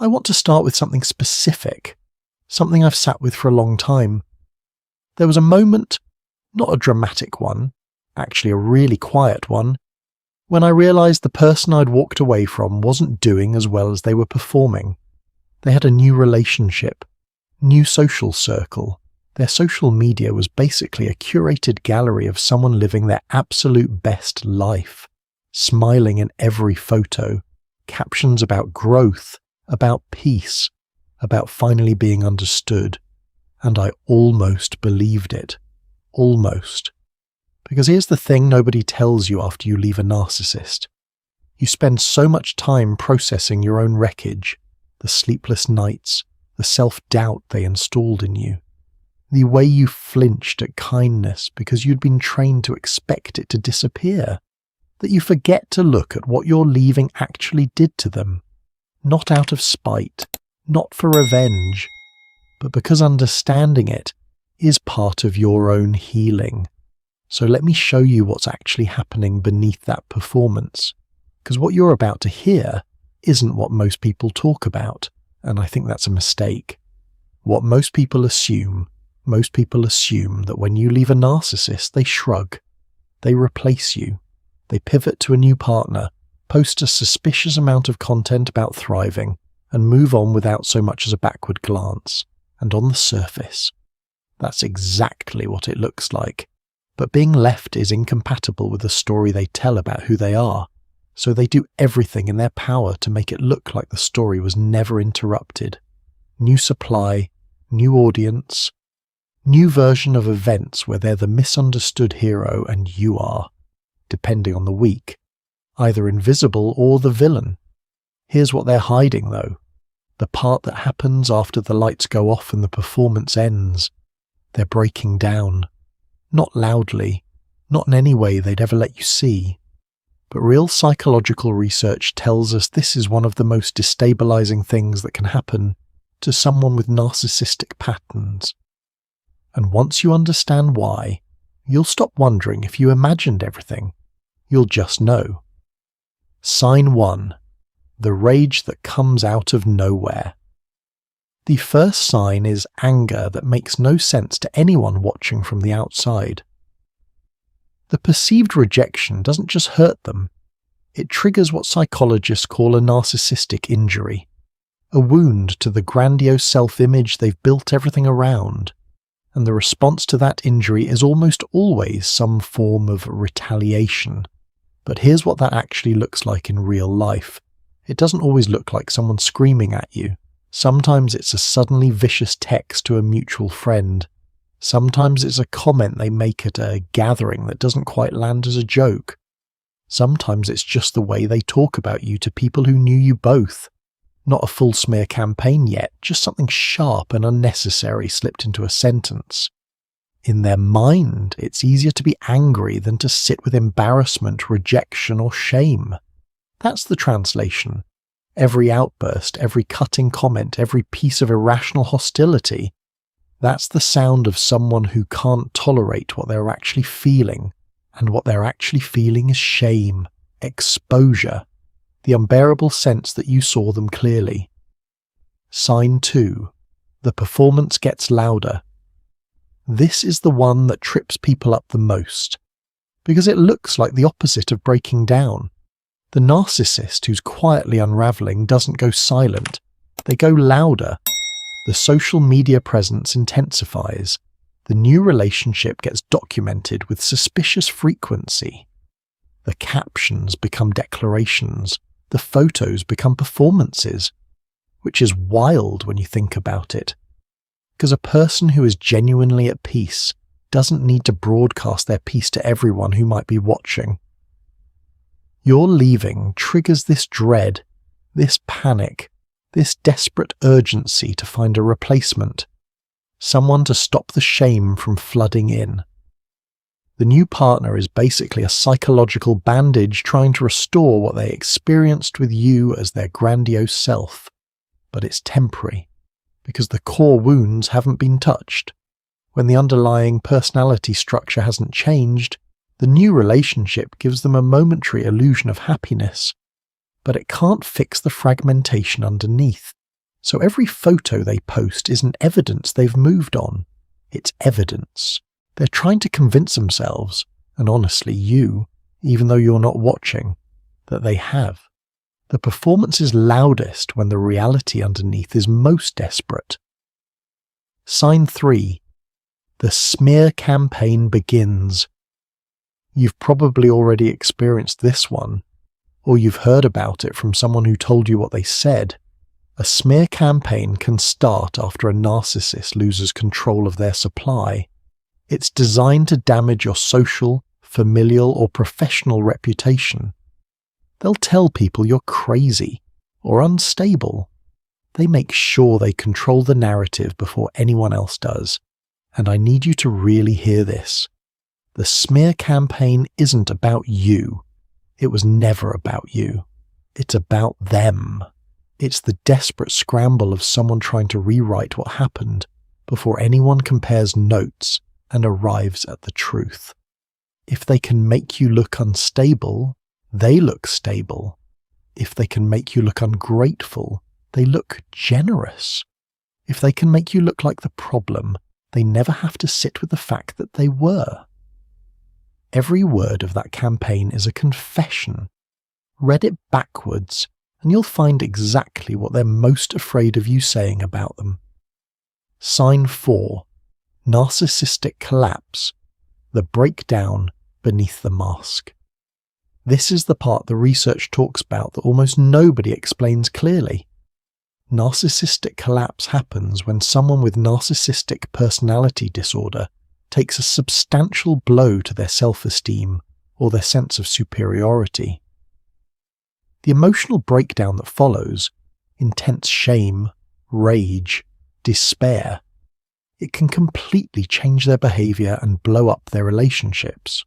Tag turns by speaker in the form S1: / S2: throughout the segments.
S1: I want to start with something specific, something I've sat with for a long time. There was a moment, not a dramatic one, actually a really quiet one, when I realised the person I'd walked away from wasn't doing as well as they were performing. They had a new relationship, new social circle. Their social media was basically a curated gallery of someone living their absolute best life, smiling in every photo, captions about growth, about peace, about finally being understood. And I almost believed it. Almost. Because here's the thing nobody tells you after you leave a narcissist. You spend so much time processing your own wreckage, the sleepless nights, the self-doubt they installed in you, the way you flinched at kindness because you'd been trained to expect it to disappear, that you forget to look at what your leaving actually did to them, not out of spite, not for revenge, but because understanding it is part of your own healing. So let me show you what's actually happening beneath that performance, because what you're about to hear isn't what most people talk about, and I think that's a mistake. What most people assume that when you leave a narcissist, they shrug, they replace you, they pivot to a new partner, post a suspicious amount of content about thriving, and move on without so much as a backward glance. And on the surface, that's exactly what it looks like. But being left is incompatible with the story they tell about who they are, so they do everything in their power to make it look like the story was never interrupted. New supply, new audience, new version of events where they're the misunderstood hero and you are, depending on the week, either invisible or the villain. Here's what they're hiding though. The part that happens after the lights go off and the performance ends. They're breaking down. Not loudly, not in any way they'd ever let you see. But real psychological research tells us this is one of the most destabilizing things that can happen to someone with narcissistic patterns. And once you understand why, you'll stop wondering if you imagined everything. You'll just know. Sign 1. The rage that comes out of nowhere. The first sign is anger that makes no sense to anyone watching from the outside. The perceived rejection doesn't just hurt them, it triggers what psychologists call a narcissistic injury, a wound to the grandiose self-image they've built everything around, and the response to that injury is almost always some form of retaliation. But here's what that actually looks like in real life. It doesn't always look like someone screaming at you. Sometimes it's a suddenly vicious text to a mutual friend. Sometimes it's a comment they make at a gathering that doesn't quite land as a joke. Sometimes it's just the way they talk about you to people who knew you both. Not a full smear campaign yet, just something sharp and unnecessary slipped into a sentence. In their mind, it's easier to be angry than to sit with embarrassment, rejection, or shame. That's the translation. Every outburst, every cutting comment, every piece of irrational hostility, that's the sound of someone who can't tolerate what they're actually feeling, and what they're actually feeling is shame, exposure, the unbearable sense that you saw them clearly. Sign 2. The performance gets louder. This is the one that trips people up the most, because it looks like the opposite of breaking down. The narcissist who's quietly unraveling doesn't go silent, they go louder. The social media presence intensifies. The new relationship gets documented with suspicious frequency. The captions become declarations, the photos become performances, which is wild when you think about it. Because a person who is genuinely at peace doesn't need to broadcast their peace to everyone who might be watching. Your leaving triggers this dread, this panic, this desperate urgency to find a replacement, someone to stop the shame from flooding in. The new partner is basically a psychological bandage trying to restore what they experienced with you as their grandiose self. But it's temporary, because the core wounds haven't been touched. When the underlying personality structure hasn't changed, the new relationship gives them a momentary illusion of happiness, but it can't fix the fragmentation underneath. So every photo they post isn't evidence they've moved on. It's evidence. They're trying to convince themselves, and honestly you, even though you're not watching, that they have. The performance is loudest when the reality underneath is most desperate. Sign 3. The smear campaign begins. You've probably already experienced this one, or you've heard about it from someone who told you what they said. A smear campaign can start after a narcissist loses control of their supply. It's designed to damage your social, familial, or professional reputation. They'll tell people you're crazy or unstable. They make sure they control the narrative before anyone else does. And I need you to really hear this. The smear campaign isn't about you. It was never about you. It's about them. It's the desperate scramble of someone trying to rewrite what happened before anyone compares notes and arrives at the truth. If they can make you look unstable, they look stable. If they can make you look ungrateful, they look generous. If they can make you look like the problem, they never have to sit with the fact that they were. Every word of that campaign is a confession. Read it backwards, and you'll find exactly what they're most afraid of you saying about them. Sign 4. Narcissistic collapse. The breakdown beneath the mask. This is the part the research talks about that almost nobody explains clearly. Narcissistic collapse happens when someone with narcissistic personality disorder takes a substantial blow to their self-esteem or their sense of superiority. The emotional breakdown that follows, intense shame, rage, despair, it can completely change their behavior and blow up their relationships.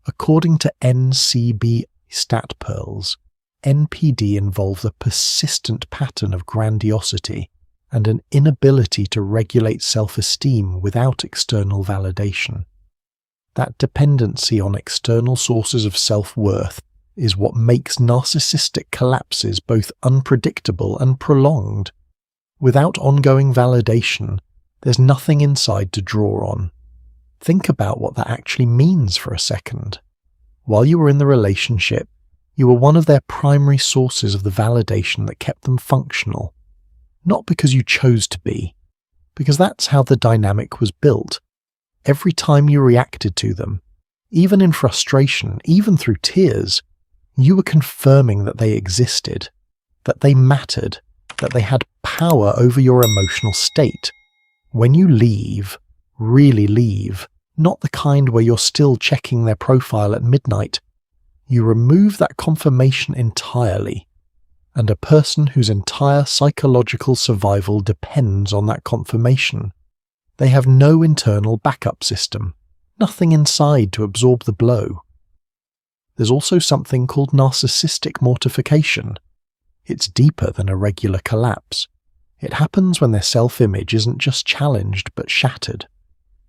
S1: According to NCBI StatPearls, NPD involves a persistent pattern of grandiosity and an inability to regulate self-esteem without external validation. That dependency on external sources of self-worth is what makes narcissistic collapses both unpredictable and prolonged. Without ongoing validation, there's nothing inside to draw on. Think about what that actually means for a second. While you were in the relationship, you were one of their primary sources of the validation that kept them functional. Not because you chose to be, because that's how the dynamic was built. Every time you reacted to them, even in frustration, even through tears, you were confirming that they existed, that they mattered, that they had power over your emotional state. When you leave, really leave, not the kind where you're still checking their profile at midnight, you remove that confirmation entirely, and a person whose entire psychological survival depends on that confirmation. They have no internal backup system, nothing inside to absorb the blow. There's also something called narcissistic mortification. It's deeper than a regular collapse. It happens when their self-image isn't just challenged but shattered.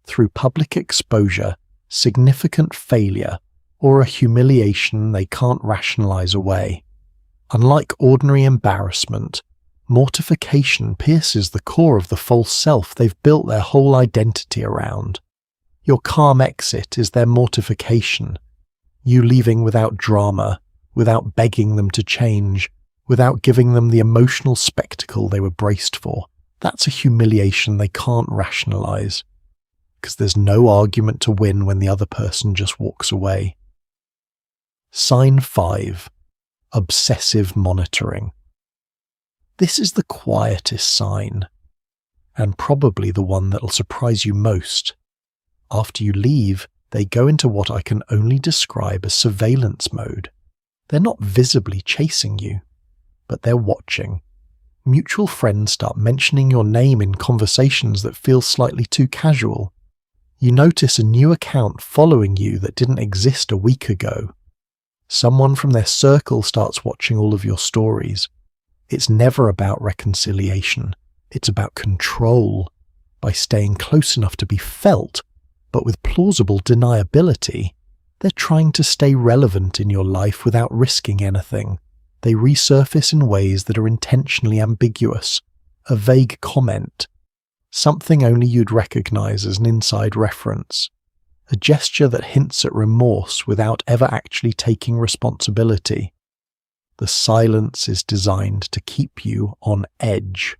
S1: Through public exposure, significant failure, or a humiliation they can't rationalize away. Unlike ordinary embarrassment, mortification pierces the core of the false self they've built their whole identity around. Your calm exit is their mortification. You leaving without drama, without begging them to change, without giving them the emotional spectacle they were braced for. That's a humiliation they can't rationalize. Because there's no argument to win when the other person just walks away. Sign 5. Obsessive monitoring. This is the quietest sign, and probably the one that'll surprise you most. After you leave, they go into what I can only describe as surveillance mode. They're not visibly chasing you, but they're watching. Mutual friends start mentioning your name in conversations that feel slightly too casual. You notice a new account following you that didn't exist a week ago. Someone from their circle starts watching all of your stories. It's never about reconciliation. It's about control. By staying close enough to be felt, but with plausible deniability, they're trying to stay relevant in your life without risking anything. They resurface in ways that are intentionally ambiguous, a vague comment, something only you'd recognize as an inside reference, a gesture that hints at remorse without ever actually taking responsibility. The silence is designed to keep you on edge.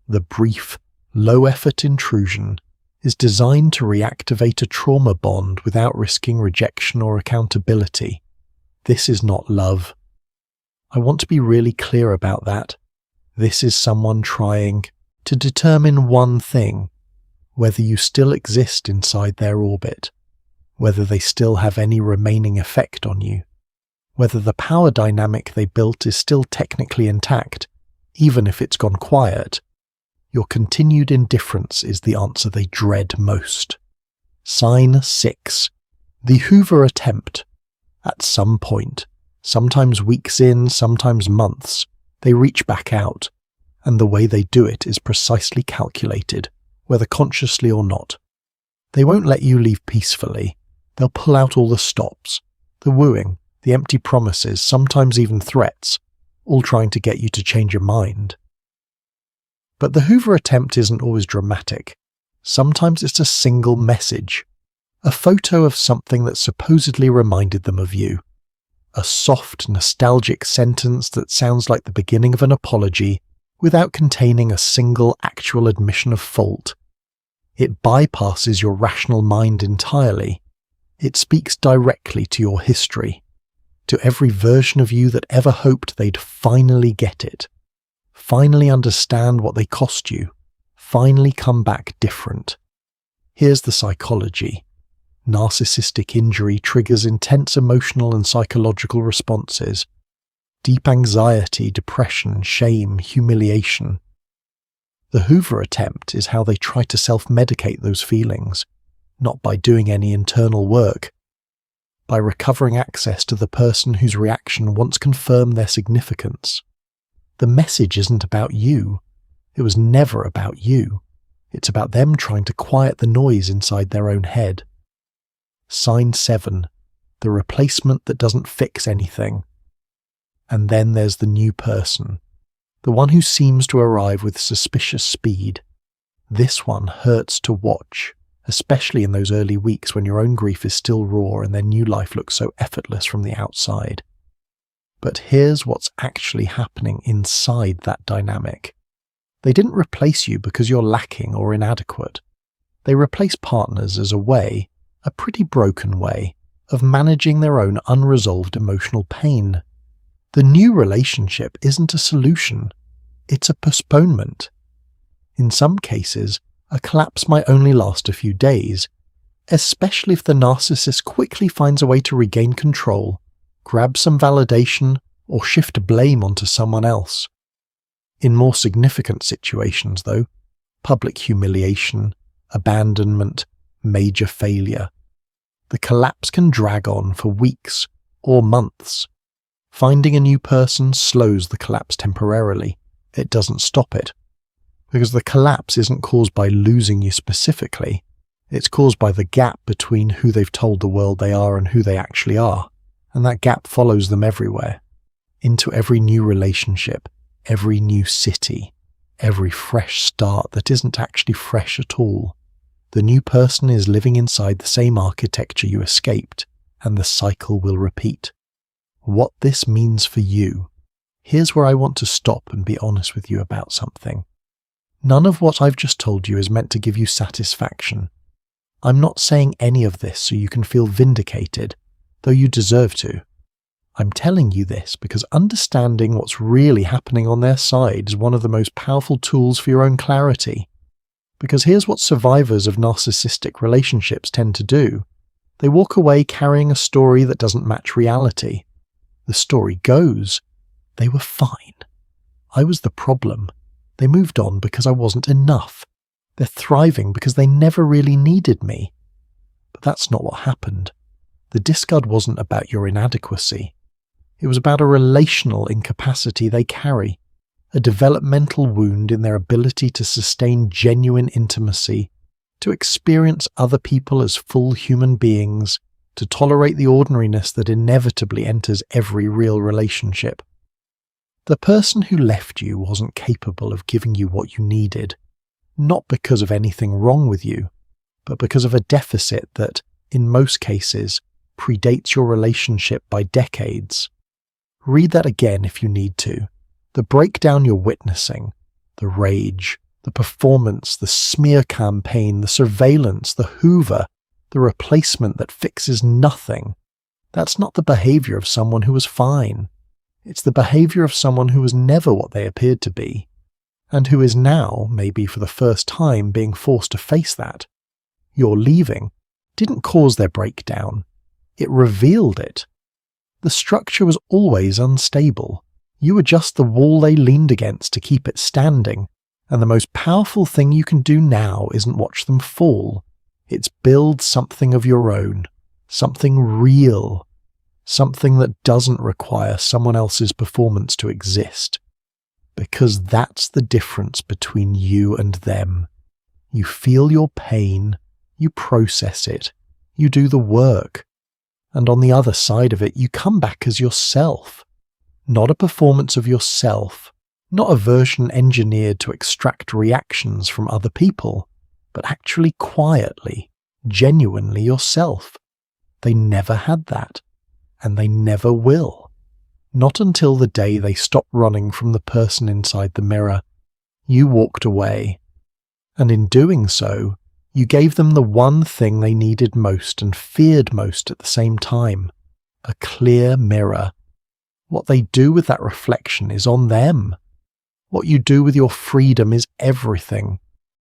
S1: The brief, low-effort intrusion is designed to reactivate a trauma bond without risking rejection or accountability. This is not love. I want to be really clear about that. This is someone trying to determine one thing: whether you still exist inside their orbit, whether they still have any remaining effect on you, whether the power dynamic they built is still technically intact, even if it's gone quiet. Your continued indifference is the answer they dread most. Sign 6. The Hoover attempt. At some point, sometimes weeks in, sometimes months, they reach back out, and the way they do it is precisely calculated, whether consciously or not. They won't let you leave peacefully. They'll pull out all the stops, the wooing, the empty promises, sometimes even threats, all trying to get you to change your mind. But the Hoover attempt isn't always dramatic. Sometimes it's a single message, a photo of something that supposedly reminded them of you, a soft, nostalgic sentence that sounds like the beginning of an apology without containing a single actual admission of fault. It bypasses your rational mind entirely. It speaks directly to your history, to every version of you that ever hoped they'd finally get it, finally understand what they cost you, finally come back different. Here's the psychology. Narcissistic injury triggers intense emotional and psychological responses. Deep anxiety, depression, shame, humiliation. The Hoover attempt is how they try to self-medicate those feelings, not by doing any internal work, by recovering access to the person whose reaction once confirmed their significance. The message isn't about you. It was never about you. It's about them trying to quiet the noise inside their own head. Sign 7. The replacement that doesn't fix anything. And then there's the new person, the one who seems to arrive with suspicious speed. This one hurts to watch, especially in those early weeks when your own grief is still raw and their new life looks so effortless from the outside. But here's what's actually happening inside that dynamic. They didn't replace you because you're lacking or inadequate. They replace partners as a way, a pretty broken way, of managing their own unresolved emotional pain. The new relationship isn't a solution, it's a postponement. In some cases, a collapse might only last a few days, especially if the narcissist quickly finds a way to regain control, grab some validation, or shift blame onto someone else. In more significant situations, though, public humiliation, abandonment, major failure, the collapse can drag on for weeks or months. Finding a new person slows the collapse temporarily. It doesn't stop it. Because the collapse isn't caused by losing you specifically. It's caused by the gap between who they've told the world they are and who they actually are. And that gap follows them everywhere. Into every new relationship, every new city, every fresh start that isn't actually fresh at all. The new person is living inside the same architecture you escaped, and the cycle will repeat. What this means for you. Here's where I want to stop and be honest with you about something. None of what I've just told you is meant to give you satisfaction. I'm not saying any of this so you can feel vindicated, though you deserve to. I'm telling you this because understanding what's really happening on their side is one of the most powerful tools for your own clarity. Because here's what survivors of narcissistic relationships tend to do. They walk away carrying a story that doesn't match reality. The story goes, they were fine. I was the problem. They moved on because I wasn't enough. They're thriving because they never really needed me. But that's not what happened. The discard wasn't about your inadequacy. It was about a relational incapacity they carry, a developmental wound in their ability to sustain genuine intimacy, to experience other people as full human beings, to tolerate the ordinariness that inevitably enters every real relationship. The person who left you wasn't capable of giving you what you needed, not because of anything wrong with you, but because of a deficit that, in most cases, predates your relationship by decades. Read that again if you need to. The breakdown you're witnessing, the rage, the performance, the smear campaign, the surveillance, the hoover, the replacement that fixes nothing, that's not the behavior of someone who was fine. It's the behavior of someone who was never what they appeared to be, and who is now, maybe for the first time, being forced to face that. Your leaving didn't cause their breakdown. It revealed it. The structure was always unstable. You were just the wall they leaned against to keep it standing, and the most powerful thing you can do now isn't watch them fall. It's build something of your own, something real, something that doesn't require someone else's performance to exist. Because that's the difference between you and them. You feel your pain, you process it, you do the work, and on the other side of it you come back as yourself. Not a performance of yourself, not a version engineered to extract reactions from other people, but actually quietly, genuinely yourself. They never had that, and they never will. Not until the day they stopped running from the person inside the mirror. You walked away, and in doing so, you gave them the one thing they needed most and feared most at the same time, a clear mirror. What they do with that reflection is on them. What you do with your freedom is everything.